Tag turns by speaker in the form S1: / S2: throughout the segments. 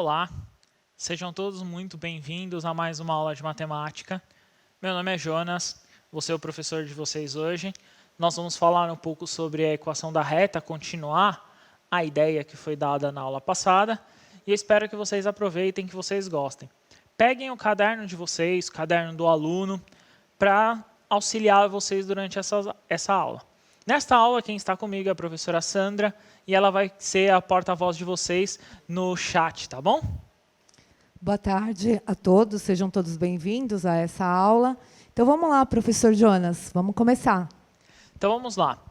S1: Olá, sejam todos muito bem-vindos a mais uma aula de matemática. Meu nome é Jonas, vou ser o professor de vocês hoje. Nós vamos falar um pouco sobre a equação da reta, continuar a ideia que foi dada na aula passada, e eu espero que vocês aproveitem, que vocês gostem. Peguem o caderno de vocês, o caderno do aluno, para auxiliar vocês durante essa aula. Nesta aula, quem está comigo é a professora Sandra, e ela vai ser a porta-voz de vocês no chat, tá bom?
S2: Boa tarde a todos, sejam todos bem-vindos a essa aula. Então vamos lá, professor Jonas, vamos começar.
S1: Então vamos lá.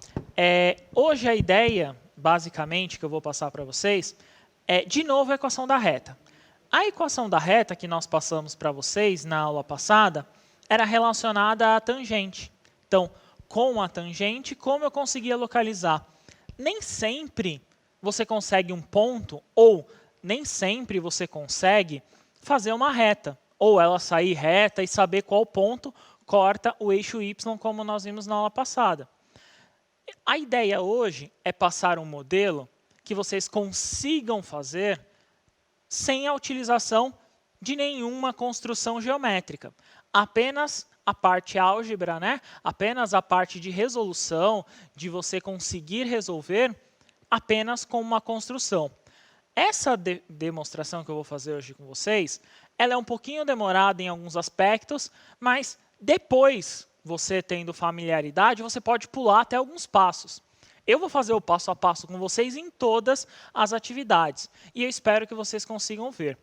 S1: Hoje a ideia, basicamente, que eu vou passar para vocês, é de novo a equação da reta. A equação da reta que nós passamos para vocês na aula passada era relacionada à tangente. Então, com a tangente, como eu conseguia localizar? Nem sempre você consegue um ponto, ou nem sempre você consegue fazer uma reta, ou ela sair reta e saber qual ponto corta o eixo Y, como nós vimos na aula passada. A ideia hoje é passar um modelo que vocês consigam fazer sem a utilização de nenhuma construção geométrica. Apenas a parte álgebra, né? Apenas a parte de resolução, de você conseguir resolver apenas com uma construção. Essa demonstração que eu vou fazer hoje com vocês, ela é um pouquinho demorada em alguns aspectos, mas depois, você tendo familiaridade, você pode pular até alguns passos. Eu vou fazer o passo a passo com vocês em todas as atividades, e eu espero que vocês consigam ver.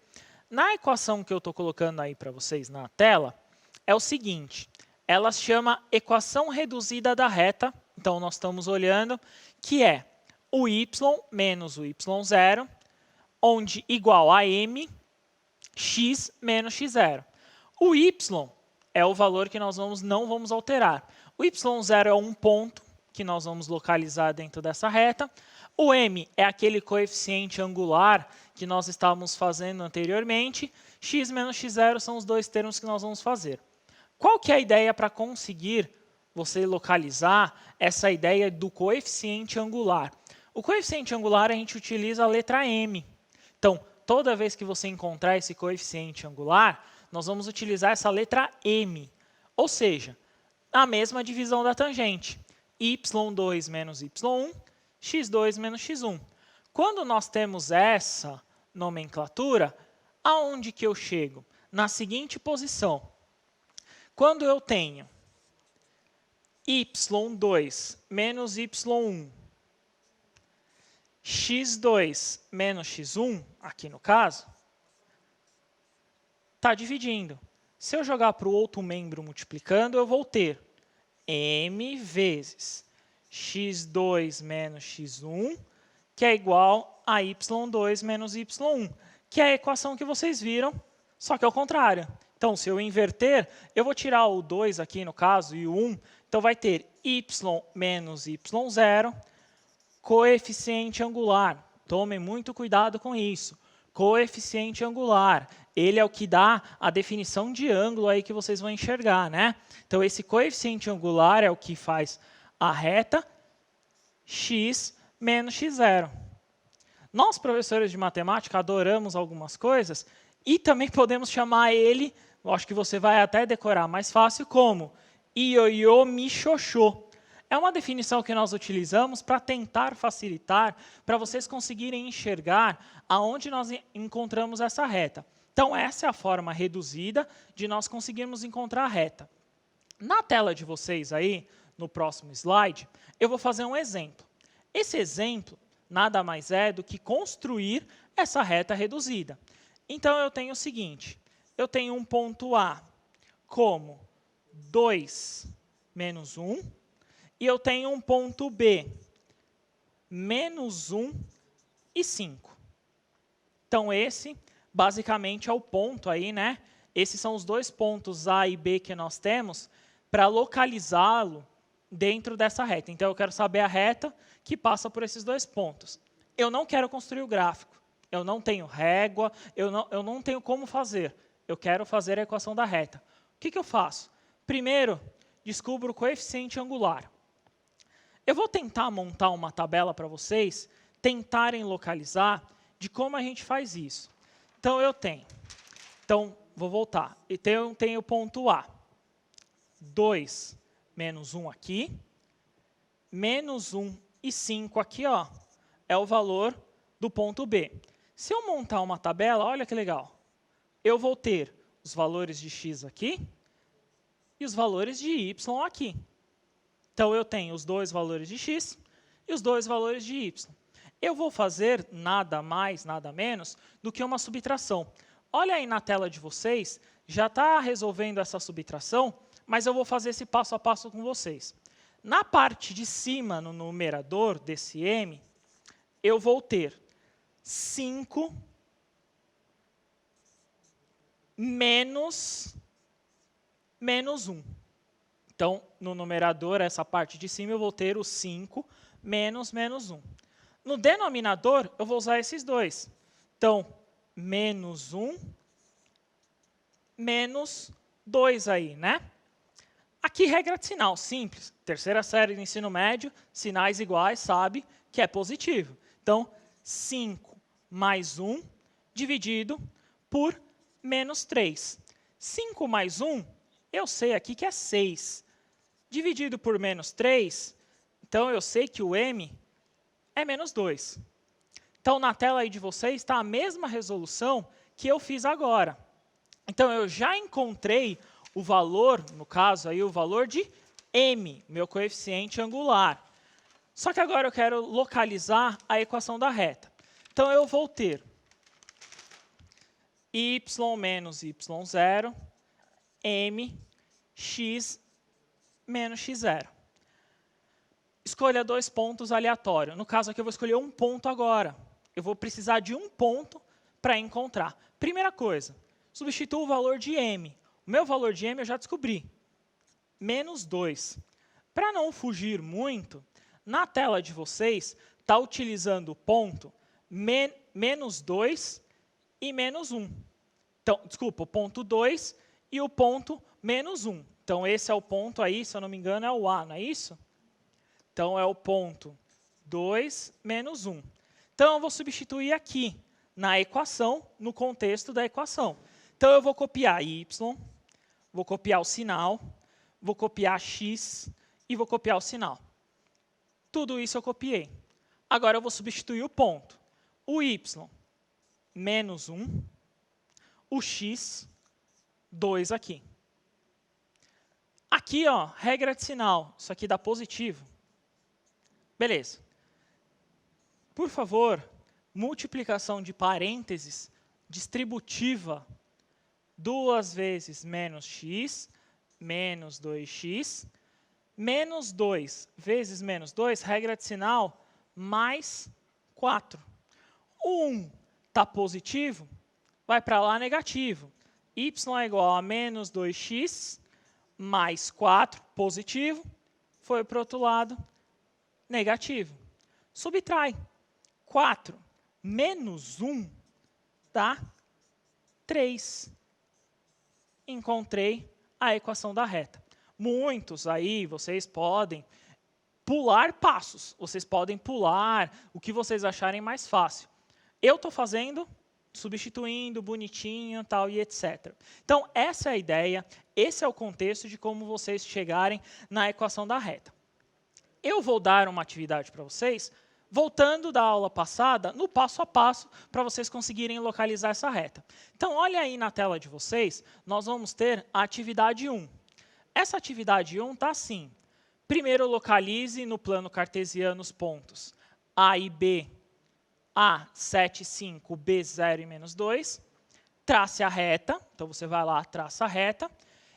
S1: Na equação que eu estou colocando aí para vocês na tela, é o seguinte, ela se chama equação reduzida da reta, então nós estamos olhando, que é o y menos o y0, onde igual a m, x menos x0. O y é o valor que nós não vamos alterar. O y0 é um ponto que nós vamos localizar dentro dessa reta. O m é aquele coeficiente angular que nós estávamos fazendo anteriormente. X menos x0 são os dois termos que nós vamos fazer. Qual que é a ideia para conseguir você localizar essa ideia do coeficiente angular? O coeficiente angular, a gente utiliza a letra m. Então, toda vez que você encontrar esse coeficiente angular, nós vamos utilizar essa letra m. Ou seja, a mesma divisão da tangente. y2 menos y1, x2 menos x1. Quando nós temos essa nomenclatura, aonde que eu chego? Na seguinte posição. Quando eu tenho y2 menos y1, x2 menos x1, aqui no caso, está dividindo. Se eu jogar para o outro membro multiplicando, eu vou ter m vezes x2 menos x1, que é igual a y2 menos y1, que é a equação que vocês viram, só que ao contrário. Então, se eu inverter, eu vou tirar o 2 aqui, no caso, e o 1. Então, vai ter y menos y0, coeficiente angular. Tomem muito cuidado com isso. Coeficiente angular. Ele é o que dá a definição de ângulo aí que vocês vão enxergar, né? Então, esse coeficiente angular é o que faz a reta x menos x0. Nós, professores de matemática, adoramos algumas coisas e também podemos chamar ele, eu acho que você vai até decorar mais fácil, como ioiô mi xoxô. É uma definição que nós utilizamos para tentar facilitar, para vocês conseguirem enxergar aonde nós encontramos essa reta. Então, essa é a forma reduzida de nós conseguirmos encontrar a reta. Na tela de vocês aí, no próximo slide, eu vou fazer um exemplo. Esse exemplo nada mais é do que construir essa reta reduzida. Então, eu tenho o seguinte, eu tenho um ponto A como 2 menos 1, e eu tenho um ponto B, menos 1 e 5. Então, esse, basicamente, é o ponto aí, né? Esses são os dois pontos A e B que nós temos para localizá-lo dentro dessa reta. Então, eu quero saber a reta que passa por esses dois pontos. Eu não quero construir o gráfico. Eu não tenho régua, eu não tenho como fazer. Eu quero fazer a equação da reta. O que eu faço? Primeiro, descubro o coeficiente angular. Eu vou tentar montar uma tabela para vocês tentarem localizar de como a gente faz isso. Então, eu tenho. Então, vou voltar. Então, eu tenho o ponto A. 2 menos 1 aqui. Menos 1 e 5 aqui, ó, é o valor do ponto B. Se eu montar uma tabela, olha que legal. Eu vou ter os valores de x aqui e os valores de y aqui. Então, eu tenho os dois valores de x e os dois valores de y. Eu vou fazer nada mais, nada menos do que uma subtração. Olha aí na tela de vocês, já está resolvendo essa subtração, mas eu vou fazer esse passo a passo com vocês. Na parte de cima, no numerador desse m, eu vou ter 5 menos 1. Então, no numerador, essa parte de cima, eu vou ter o 5 menos 1. No denominador, eu vou usar esses dois. Então, menos 1, menos 2 aí, né? Aqui, regra de sinal, simples. Terceira série do ensino médio, sinais iguais, sabe que é positivo. Então, 5 mais 1 dividido por menos 3. 5 mais 1, eu sei aqui que é 6. Dividido por menos 3, então eu sei que o m é menos 2. Então, na tela aí de vocês está a mesma resolução que eu fiz agora. Então, eu já encontrei o valor, no caso, aí, o valor de m, meu coeficiente angular. Só que agora eu quero localizar a equação da reta. Então, eu vou ter y menos y0, m, x menos x0. Escolha dois pontos aleatórios. No caso aqui, eu vou escolher um ponto agora. Eu vou precisar de um ponto para encontrar. Primeira coisa, substitua o valor de m. O meu valor de m eu já descobri. Menos 2. Para não fugir muito, na tela de vocês, está utilizando o ponto menos 2 e menos 1. Então, desculpa, o ponto 2 e o ponto menos 1. Então, esse é o ponto aí, se eu não me engano, é o A, não é isso? Então, é o ponto 2 menos 1. Então, eu vou substituir aqui, na equação, no contexto da equação. Então, eu vou copiar y, vou copiar o sinal, vou copiar x e vou copiar o sinal. Tudo isso eu copiei. Agora, eu vou substituir o ponto. O y, menos 1. O x, 2 aqui. Aqui, ó, regra de sinal. Isso aqui dá positivo. Beleza. Por favor, multiplicação de parênteses distributiva. 2 vezes menos x, menos 2x. Menos 2 vezes menos 2, regra de sinal, mais 4. O 1 está positivo, vai para lá negativo. Y é igual a menos 2x mais 4, positivo. Foi para o outro lado, negativo. Subtrai. 4 menos 1 dá 3. Encontrei a equação da reta. Muitos aí, vocês podem pular passos. Vocês podem pular o que vocês acharem mais fácil. Eu estou fazendo, substituindo, bonitinho, tal e etc. Então, essa é a ideia, esse é o contexto de como vocês chegarem na equação da reta. Eu vou dar uma atividade para vocês, voltando da aula passada, no passo a passo, para vocês conseguirem localizar essa reta. Então, olha aí na tela de vocês, nós vamos ter a atividade 1. Essa atividade 1 está assim. Primeiro, localize no plano cartesiano os pontos A e B, A, 7, 5, B, 0 e menos 2. Trace a reta. Então, você vai lá, traça a reta.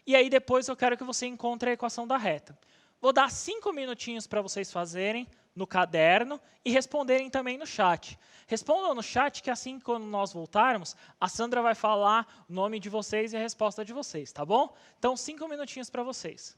S1: E aí, depois, eu quero que você encontre a equação da reta. Vou dar 5 minutinhos para vocês fazerem no caderno e responderem também no chat. Respondam no chat que assim, quando nós voltarmos, a Sandra vai falar o nome de vocês e a resposta de vocês, tá bom? Então, 5 minutinhos para vocês.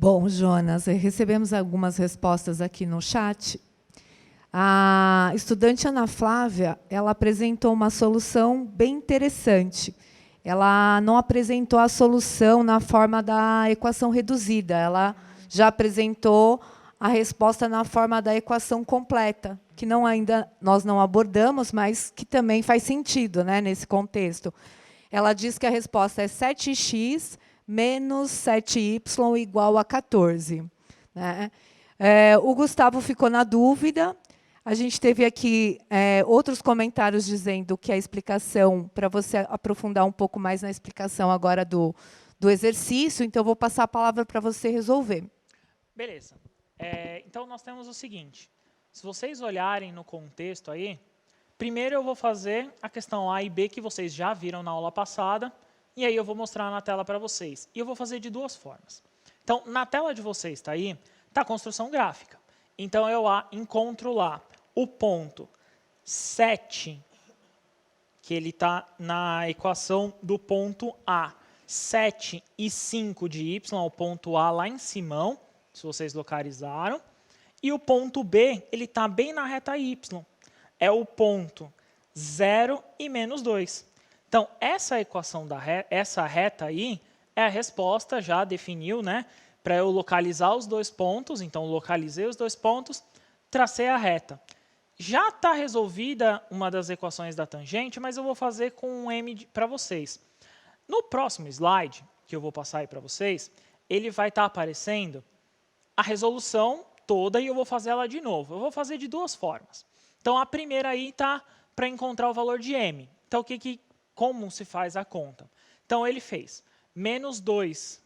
S2: Bom, Jonas, recebemos algumas respostas aqui no chat. A estudante Ana Flávia, ela apresentou uma solução bem interessante. Ela não apresentou a solução na forma da equação reduzida, ela já apresentou a resposta na forma da equação completa, que nós não abordamos, mas que também faz sentido, né, nesse contexto. Ela diz que a resposta é 7x menos 7y igual a 14. Né? O Gustavo ficou na dúvida. A gente teve aqui outros comentários dizendo que a explicação, para você aprofundar um pouco mais na explicação agora do exercício, então eu vou passar a palavra para você resolver.
S1: Beleza. Então, nós temos o seguinte. Se vocês olharem no contexto aí, primeiro eu vou fazer a questão A e B, que vocês já viram na aula passada, e aí eu vou mostrar na tela para vocês. E eu vou fazer de duas formas. Então, na tela de vocês está aí, está a construção gráfica. Então, eu encontro lá o ponto 7, que ele está na equação do ponto A. 7 e 5 de y, o ponto A lá em cima, se vocês localizaram. E o ponto B, ele está bem na reta y. É o ponto 0 e menos 2. Então, essa equação essa reta aí, é a resposta, já definiu, né? Para eu localizar os dois pontos, então localizei os dois pontos, tracei a reta. Já está resolvida uma das equações da tangente, mas eu vou fazer com um m para vocês. No próximo slide, que eu vou passar aí para vocês, ele vai estar aparecendo a resolução toda e eu vou fazer ela de novo. Eu vou fazer de duas formas. Então, a primeira aí está para encontrar o valor de m. Então, como se faz a conta? Então, ele fez menos 2y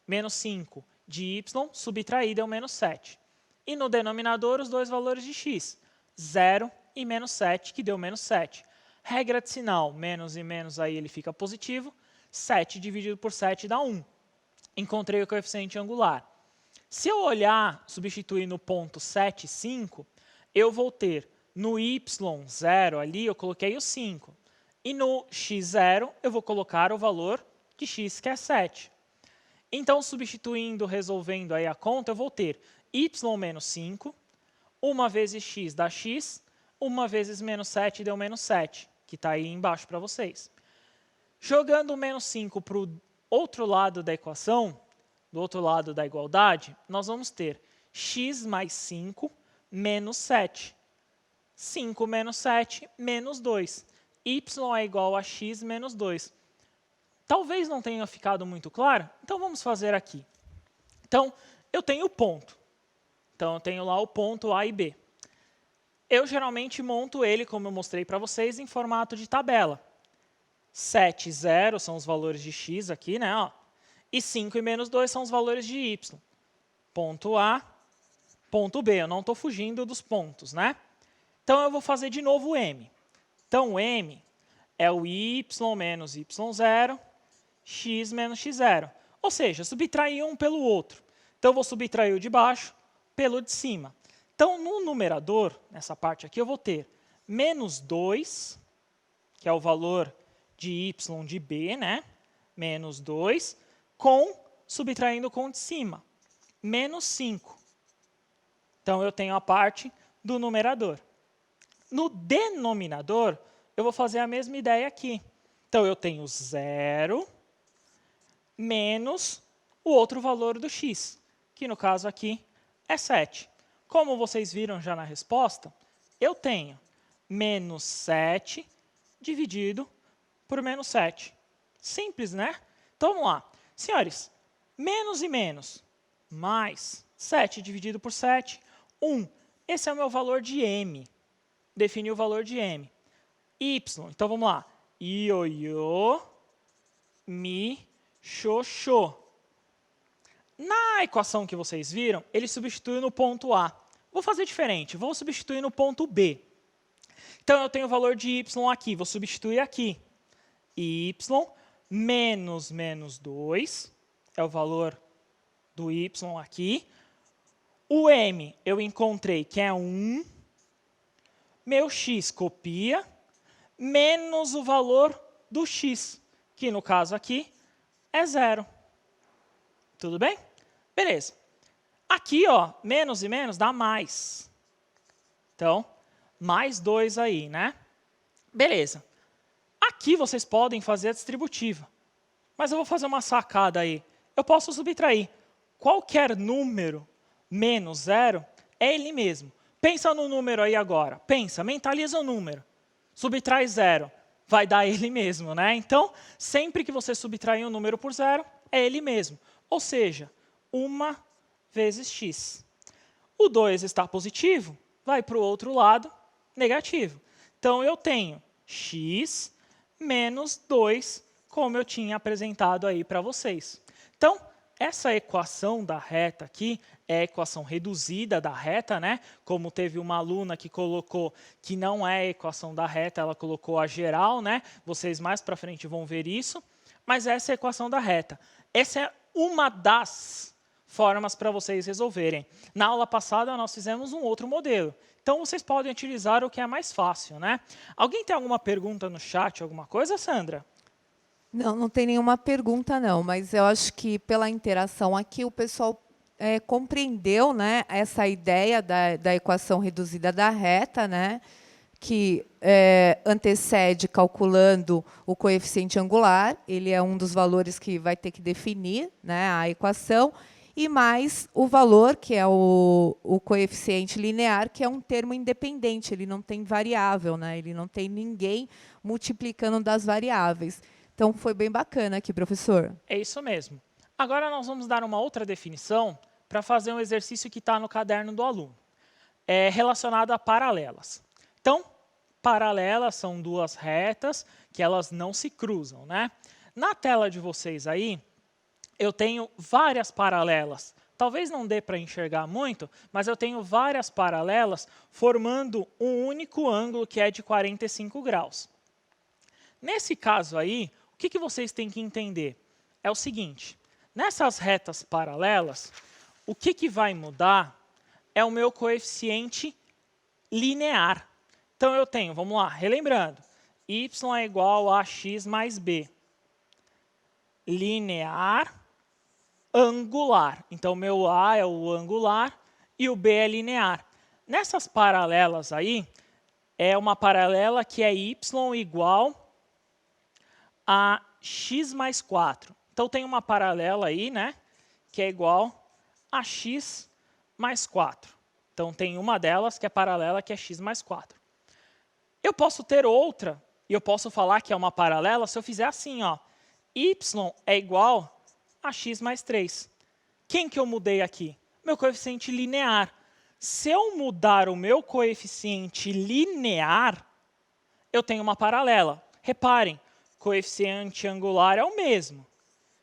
S1: menos 5 de y, subtraído é o menos 7. E no denominador, os dois valores de x, 0 e menos 7, que deu menos 7. Regra de sinal, menos e menos, aí ele fica positivo. 7 dividido por 7 dá 1. Encontrei o coeficiente angular. Se eu olhar, substituir no ponto 7, 5, eu vou ter no y0 ali, eu coloquei o 5. E no x0, eu vou colocar o valor de x, que é 7. Então, substituindo, resolvendo aí a conta, eu vou ter y menos 5, 1 vezes x dá x, 1 vezes menos 7 deu menos 7, que está aí embaixo para vocês. Jogando o menos 5 para o outro lado da equação, do outro lado da igualdade, nós vamos ter x mais 5 menos 7. 5 menos 7, menos 2. Y é igual a x menos 2. Talvez não tenha ficado muito claro, então vamos fazer aqui. Então, eu tenho o ponto. Então, eu tenho lá o ponto A e B. Eu geralmente monto ele, como eu mostrei para vocês, em formato de tabela. 7 e 0 são os valores de x aqui, né? Ó. E 5 e menos 2 são os valores de y. Ponto A, ponto B. Eu não estou fugindo dos pontos, né? Então, eu vou fazer de novo o m. Então, o m é o y menos y0, x menos x0. Ou seja, subtrair um pelo outro. Então, eu vou subtrair o de baixo pelo de cima. Então, no numerador, nessa parte aqui, eu vou ter menos 2, que é o valor de y de b, né? Menos 2, subtraindo com o de cima, menos 5. Então, eu tenho a parte do numerador. No denominador, eu vou fazer a mesma ideia aqui. Então, eu tenho 0 menos o outro valor do x, que no caso aqui é 7. Como vocês viram já na resposta, eu tenho menos 7 dividido por menos 7. Simples, né? Então, vamos lá. Senhores, menos e menos, mais 7 dividido por 7, 1. Esse é o meu valor de m. Defini o valor de m. Y, então vamos lá. Ioiô, mi, xoxô. Na equação que vocês viram, ele substitui no ponto A. Vou fazer diferente, vou substituir no ponto B. Então, eu tenho o valor de y aqui, vou substituir aqui. Y menos menos 2, é o valor do y aqui. O m eu encontrei que é 1. Meu x copia, menos o valor do x, que no caso aqui é 0. Tudo bem? Beleza. Aqui, ó, menos e menos dá mais. Então, mais 2 aí, né? Beleza. Aqui vocês podem fazer a distributiva. Mas eu vou fazer uma sacada aí. Eu posso subtrair qualquer número menos 0 é ele mesmo. Pensa no número aí agora. Pensa, mentaliza o número. Subtrai 0, vai dar ele mesmo, né? Então, sempre que você subtrair um número por 0, é ele mesmo. Ou seja, 1 vezes x. O 2 está positivo, vai para o outro lado, negativo. Então, eu tenho x menos 2, como eu tinha apresentado aí para vocês. Então, essa equação da reta aqui é a equação reduzida da reta, né? Como teve uma aluna que colocou que não é a equação da reta, ela colocou a geral, né? Vocês mais para frente vão ver isso. Mas essa é a equação da reta. Essa é uma das formas para vocês resolverem. Na aula passada, nós fizemos um outro modelo. Então, vocês podem utilizar o que é mais fácil, né? Alguém tem alguma pergunta no chat, alguma coisa, Sandra?
S2: Não, não tem nenhuma pergunta, não, mas eu acho que pela interação aqui o pessoal compreendeu, né, essa ideia da equação reduzida da reta, né, que antecede calculando o coeficiente angular, ele é um dos valores que vai ter que definir, né, a equação, e mais o valor, que é o coeficiente linear, que é um termo independente, ele não tem variável, né, ele não tem ninguém multiplicando das variáveis. Então, foi bem bacana aqui, professor.
S1: É isso mesmo. Agora nós vamos dar uma outra definição para fazer um exercício que está no caderno do aluno, relacionado a paralelas. Então, paralelas são duas retas que elas não se cruzam, né? Na tela de vocês aí, eu tenho várias paralelas. Talvez não dê para enxergar muito, mas eu tenho várias paralelas formando um único ângulo que é de 45 graus. Nesse caso aí, o que vocês têm que entender? É o seguinte, nessas retas paralelas, o que vai mudar é o meu coeficiente linear. Então, eu tenho, vamos lá, relembrando, y é igual a x mais b. Linear, angular. Então, meu a é o angular e o b é linear. Nessas paralelas aí, é uma paralela que é y igual a x mais 4. Então, tem uma paralela aí, né, que é igual a x mais 4. Então, tem uma delas que é paralela, que é x mais 4. Eu posso ter outra, e eu posso falar que é uma paralela se eu fizer assim, ó, y é igual a x mais 3. Quem que eu mudei aqui? Meu coeficiente linear. Se eu mudar o meu coeficiente linear, eu tenho uma paralela. Reparem, coeficiente angular é o mesmo.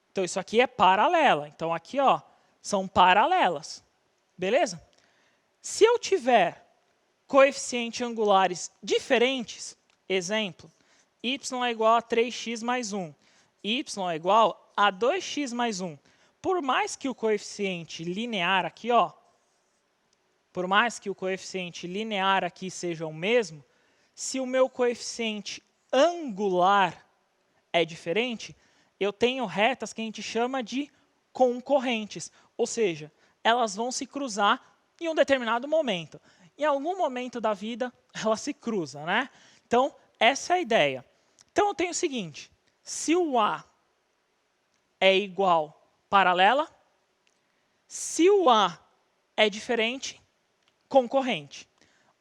S1: Então, isso aqui é paralela. Então, aqui, ó, são paralelas. Beleza? Se eu tiver coeficientes angulares diferentes, exemplo, y é igual a 3x mais 1, y é igual a 2x mais 1. Por mais que o coeficiente linear aqui, ó, por mais que o coeficiente linear aqui seja o mesmo, se o meu coeficiente angular é diferente, eu tenho retas que a gente chama de concorrentes, ou seja, elas vão se cruzar em um determinado momento. Em algum momento da vida, ela se cruza, né? Então, essa é a ideia. Então, eu tenho o seguinte, se o A é igual paralela, se o A é diferente, concorrente.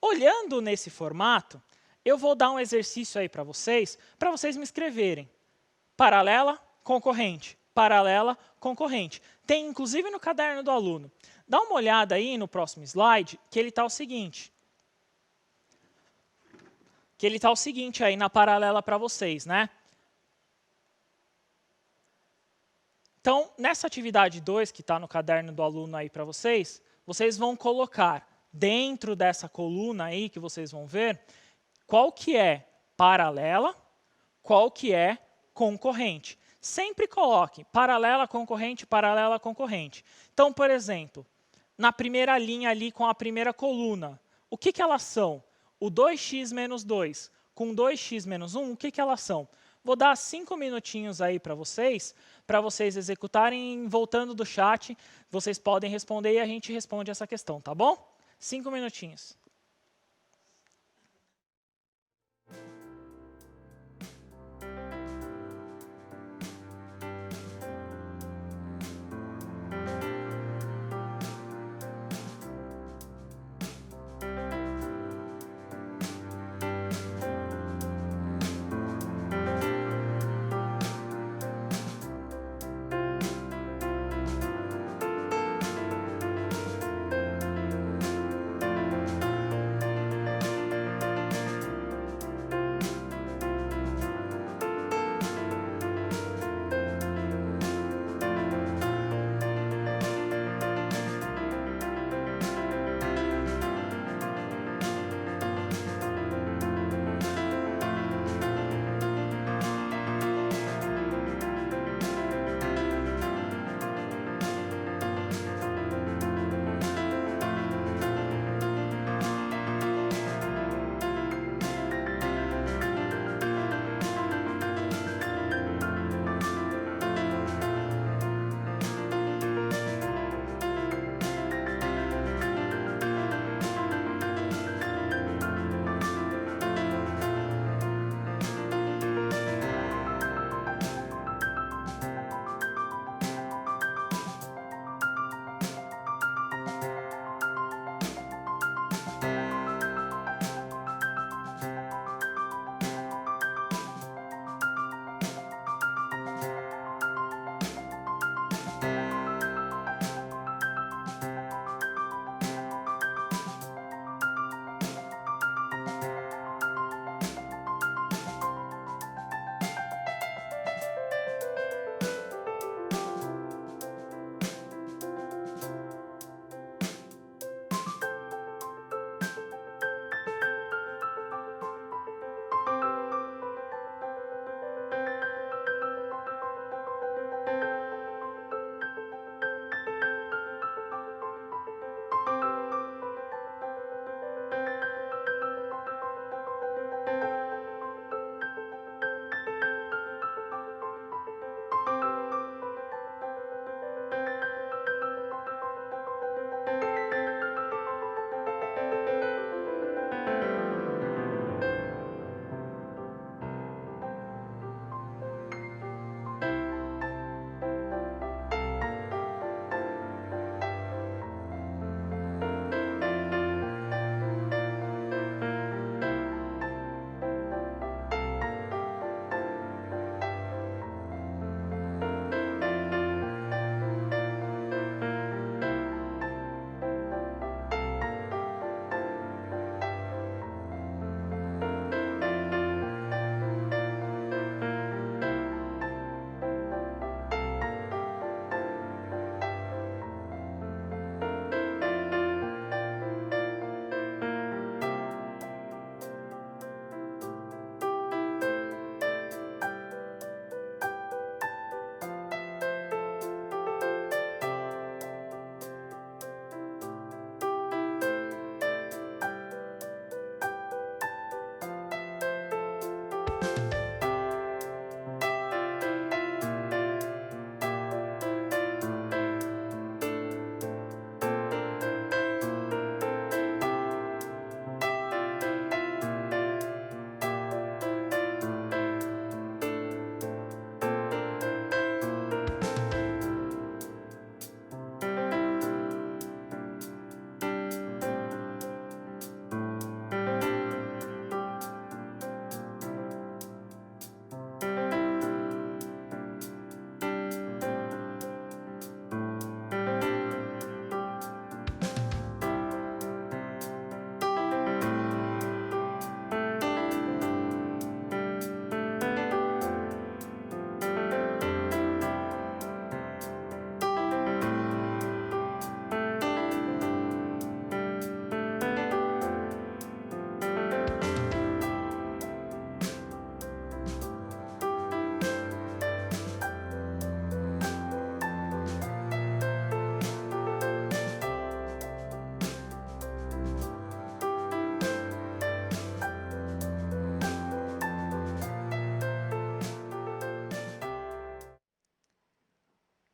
S1: Olhando nesse formato, eu vou dar um exercício aí para vocês me escreverem. Paralela, concorrente. Paralela, concorrente. Tem, inclusive, no caderno do aluno. Dá uma olhada aí no próximo slide, que ele está o seguinte. Que ele está o seguinte aí na paralela para vocês, né? Então, nessa atividade 2, que está no caderno do aluno aí para vocês vão colocar dentro dessa coluna aí que vocês vão ver, qual que é paralela, qual que é concorrente. Sempre coloque paralela, concorrente, paralela, concorrente. Então, por exemplo, na primeira linha ali com a primeira coluna, o que elas são? O 2x menos 2 com 2x menos 1, o que elas são? Vou dar 5 minutinhos aí para vocês executarem, voltando do chat, vocês podem responder e a gente responde essa questão, tá bom? 5 minutinhos.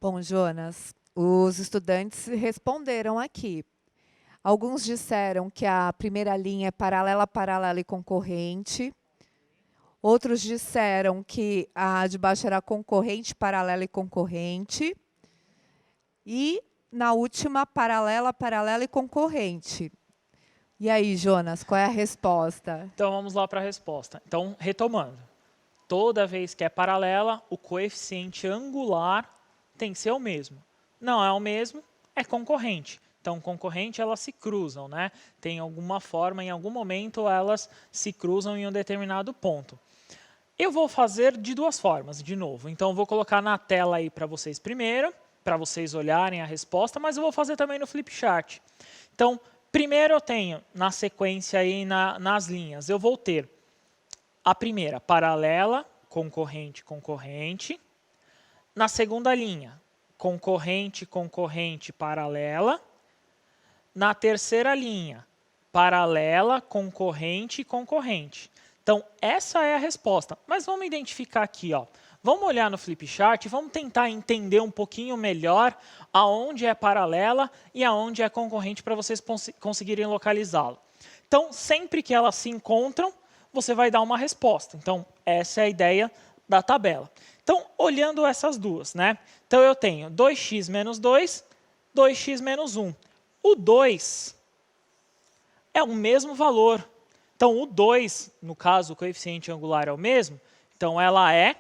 S2: Bom, Jonas, os estudantes responderam aqui. Alguns disseram que a primeira linha é paralela, paralela e concorrente. Outros disseram que a de baixo era concorrente, paralela e concorrente. E, na última, paralela, paralela e concorrente. E aí, Jonas, qual é a resposta?
S1: Então, vamos lá para a resposta. Então, retomando. Toda vez que é paralela, o coeficiente angular tem que ser o mesmo. Não é o mesmo, é concorrente. Então, concorrente, elas se cruzam, né? Tem alguma forma, em algum momento, elas se cruzam em um determinado ponto. Eu vou fazer de duas formas, de novo. Então, vou colocar na tela aí para vocês primeiro, para vocês olharem a resposta, mas eu vou fazer também no flipchart. Então, primeiro eu tenho, na sequência aí, nas linhas, eu vou ter a primeira, paralela, concorrente, concorrente. Na segunda linha, concorrente, concorrente, paralela. Na terceira linha, paralela, concorrente, concorrente. Então, essa é a resposta. Mas vamos identificar aqui, ó. Vamos olhar no flipchart e vamos tentar entender um pouquinho melhor aonde é paralela e aonde é concorrente para vocês conseguirem localizá-lo. Então, sempre que elas se encontram, você vai dar uma resposta. Então, essa é a ideia da tabela. Então, olhando essas duas, né? Então, eu tenho 2x menos 2, 2x menos 1. O 2 é o mesmo valor. Então, o 2, no caso, o coeficiente angular é o mesmo, então ela é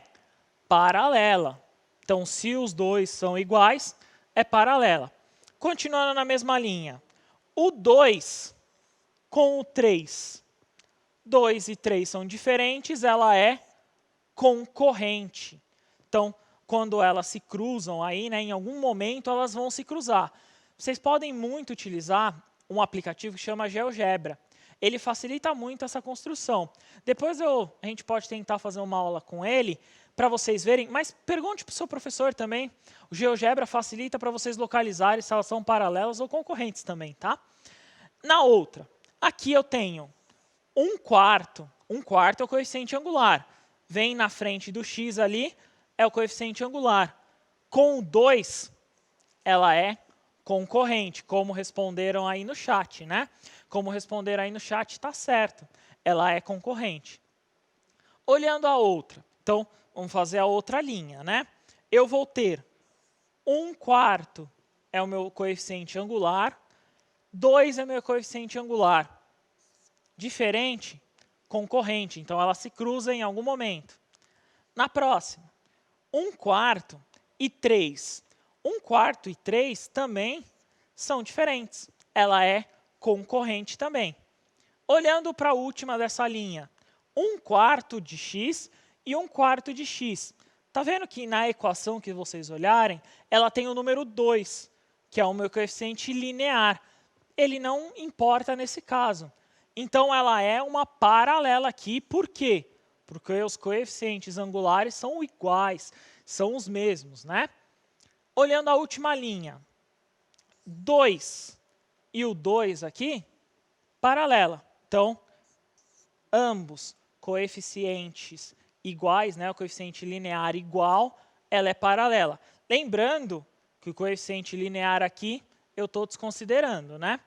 S1: paralela. Então, se os dois são iguais, é paralela. Continuando na mesma linha, o 2 com o 3, 2 e 3 são diferentes, ela é concorrente. Então, quando elas se cruzam aí, né, em algum momento elas vão se cruzar. Vocês podem muito utilizar um aplicativo que chama GeoGebra. Ele facilita muito essa construção. Depois a gente pode tentar fazer uma aula com ele para vocês verem, mas pergunte para o seu professor também. O GeoGebra facilita para vocês localizarem se elas são paralelas ou concorrentes também, tá? Na outra, aqui eu tenho 1/4. 1/4 é o coeficiente angular. Vem na frente do x ali, é o coeficiente angular. Com o 2, ela é concorrente, como responderam aí no chat, né? Como responderam aí no chat, está certo. Ela é concorrente. Olhando a outra, então, vamos fazer a outra linha, né? Eu vou ter 1/4 é o meu coeficiente angular, 2 é o meu coeficiente angular. Diferente, concorrente, então ela se cruza em algum momento. Na próxima, 1/4 e 3. 1/4 e 3 também são diferentes. Ela é concorrente também. Olhando para a última dessa linha, 1/4 de x e 1/4 de x. Está vendo que na equação que vocês olharem, ela tem o número 2, que é o meu coeficiente linear. Ele não importa nesse caso. Então, ela é uma paralela aqui. Por quê? Porque os coeficientes angulares são iguais, são os mesmos, né? Olhando a última linha, 2 e o 2 aqui, paralela. Então, ambos coeficientes iguais, né? O coeficiente linear igual, ela é paralela. Lembrando que o coeficiente linear aqui, eu estou desconsiderando, né?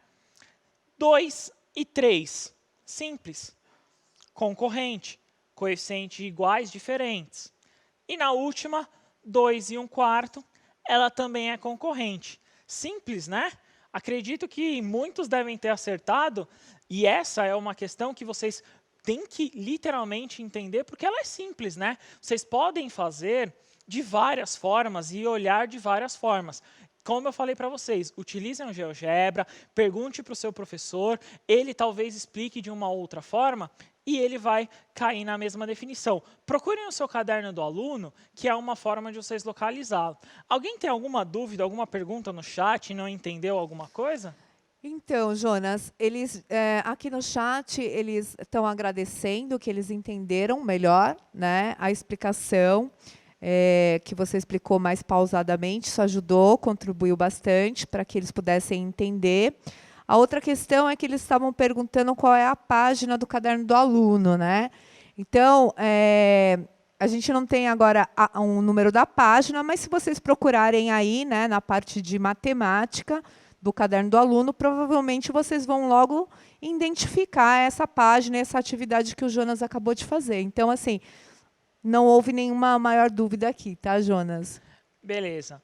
S1: 2 e 3, simples, concorrente, coeficientes iguais, diferentes. E na última, 2 e 1/4, ela também é concorrente. Simples, né? Acredito que muitos devem ter acertado, e essa é uma questão que vocês têm que literalmente entender, porque ela é simples, né? Vocês podem fazer de várias formas e olhar de várias formas. Como eu falei para vocês, utilizem o GeoGebra, pergunte para o seu professor, ele talvez explique de uma outra forma e ele vai cair na mesma definição. Procurem o seu caderno do aluno, que é uma forma de vocês localizá-lo. Alguém tem alguma dúvida, alguma pergunta no chat e não entendeu alguma coisa?
S2: Então, Jonas, eles aqui no chat eles estão agradecendo que eles entenderam melhor, né, a explicação. Que você explicou mais pausadamente, isso ajudou, contribuiu bastante para que eles pudessem entender. A outra questão é que eles estavam perguntando qual é a página do caderno do aluno, né? Então, A gente não tem agora um número da página, mas se vocês procurarem aí, né, na parte de matemática do caderno do aluno, provavelmente vocês vão logo identificar essa página, essa atividade que o Jonas acabou de fazer. Então, assim, não houve nenhuma maior dúvida aqui, tá, Jonas?
S1: Beleza.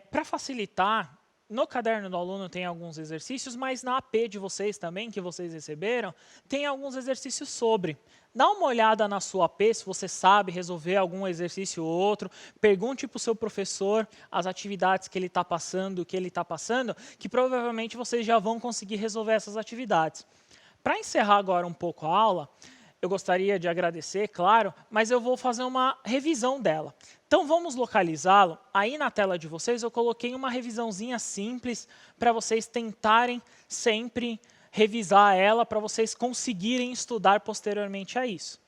S1: Para facilitar, no caderno do aluno tem alguns exercícios, mas na AP de vocês também, que vocês receberam, tem alguns exercícios sobre. Dá uma olhada na sua AP, se você sabe resolver algum exercício ou outro. Pergunte para o seu professor as atividades que ele está passando, que provavelmente vocês já vão conseguir resolver essas atividades. Para encerrar agora um pouco a aula, eu gostaria de agradecer, claro, mas eu vou fazer uma revisão dela. Então, vamos localizá-lo. Aí na tela de vocês, eu coloquei uma revisãozinha simples para vocês tentarem sempre revisar ela, para vocês conseguirem estudar posteriormente a isso.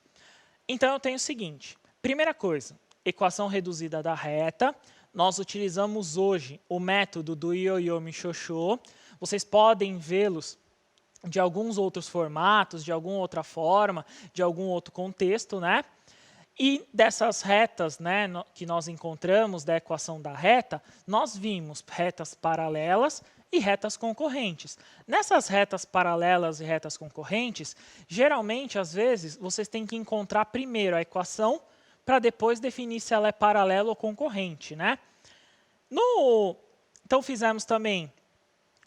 S1: Então, eu tenho o seguinte. Primeira coisa, equação reduzida da reta. Nós utilizamos hoje o método do Ioiô Michoxô. Vocês podem vê-los de alguns outros formatos, de alguma outra forma, de algum outro contexto, né? E dessas retas, né, que nós encontramos da equação da reta, nós vimos retas paralelas e retas concorrentes. Nessas retas paralelas e retas concorrentes, geralmente, às vezes, vocês têm que encontrar primeiro a equação para depois definir se ela é paralela ou concorrente, né? Então, fizemos também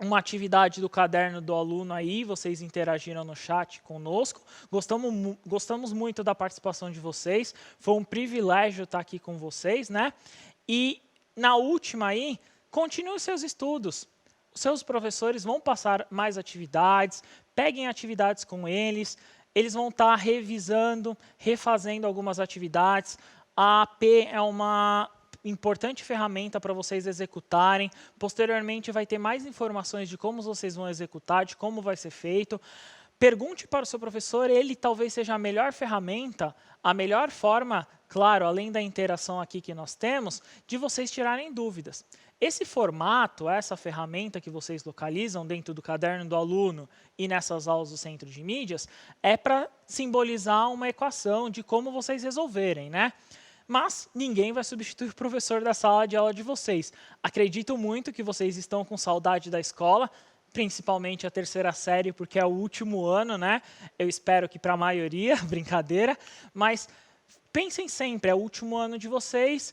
S1: uma atividade do caderno do aluno aí, vocês interagiram no chat conosco. Gostamos muito da participação de vocês. Foi um privilégio estar aqui com vocês, né? E na última aí, continue seus estudos. Seus professores vão passar mais atividades, peguem atividades com eles, eles vão estar revisando, refazendo algumas atividades. A AP é uma importante ferramenta para vocês executarem. Posteriormente, vai ter mais informações de como vocês vão executar, de como vai ser feito. Pergunte para o seu professor, ele talvez seja a melhor ferramenta, a melhor forma, claro, além da interação aqui que nós temos, de vocês tirarem dúvidas. Esse formato, essa ferramenta que vocês localizam dentro do caderno do aluno e nessas aulas do Centro de Mídias, é para simbolizar uma equação de como vocês resolverem, né? Mas ninguém vai substituir o professor da sala de aula de vocês. Acredito muito que vocês estão com saudade da escola, principalmente a terceira série, porque é o último ano, né? Eu espero que para a maioria, brincadeira, mas pensem sempre, é o último ano de vocês,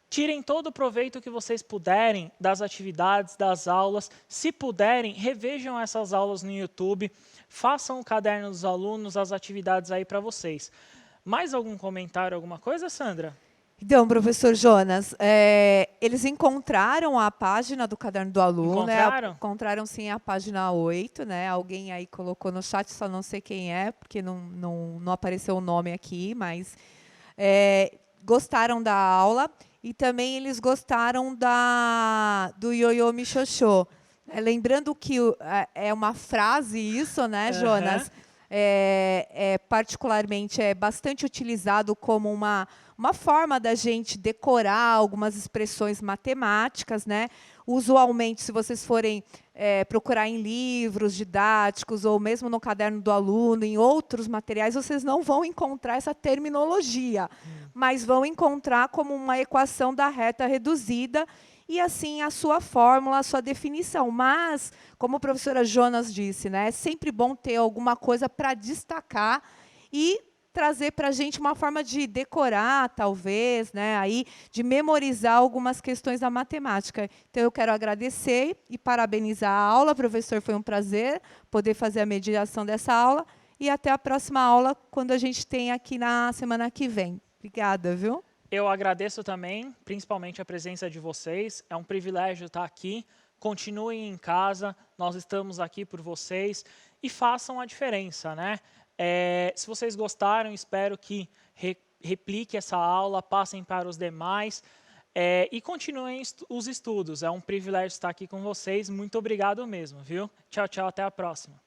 S1: tirem todo o proveito que vocês puderem das atividades, das aulas. Se puderem, revejam essas aulas no YouTube, façam o caderno dos alunos, as atividades aí para vocês. Mais algum comentário, alguma coisa, Sandra?
S2: Então, professor Jonas, eles encontraram a página do caderno do aluno.
S1: Encontraram?
S2: Encontraram sim a página 8, né? Alguém aí colocou no chat, só não sei quem é, porque não apareceu o nome aqui, mas gostaram da aula e também eles gostaram do Ioiô Michoxô. Lembrando que é uma frase isso, né, Jonas? Particularmente é bastante utilizado como uma forma da gente decorar algumas expressões matemáticas, né? Usualmente, se vocês forem procurar em livros didáticos ou mesmo no caderno do aluno, em outros materiais, vocês não vão encontrar essa terminologia, mas vão encontrar como uma equação da reta reduzida e, assim, a sua fórmula, a sua definição. Mas, como a professora Jonas disse, né, é sempre bom ter alguma coisa para destacar e trazer para a gente uma forma de decorar, talvez, né, aí, de memorizar algumas questões da matemática. Então, eu quero agradecer e parabenizar a aula. Professor, foi um prazer poder fazer a mediação dessa aula. E até a próxima aula, quando a gente tem aqui na semana que vem. Obrigada, viu?
S1: Eu agradeço também, principalmente a presença de vocês. É um privilégio estar aqui. Continuem em casa, nós estamos aqui por vocês e façam a diferença, né? Se vocês gostaram, espero que replique essa aula, passem para os demais e continuem os estudos. É um privilégio estar aqui com vocês. Muito obrigado mesmo, viu? Tchau, tchau, até a próxima.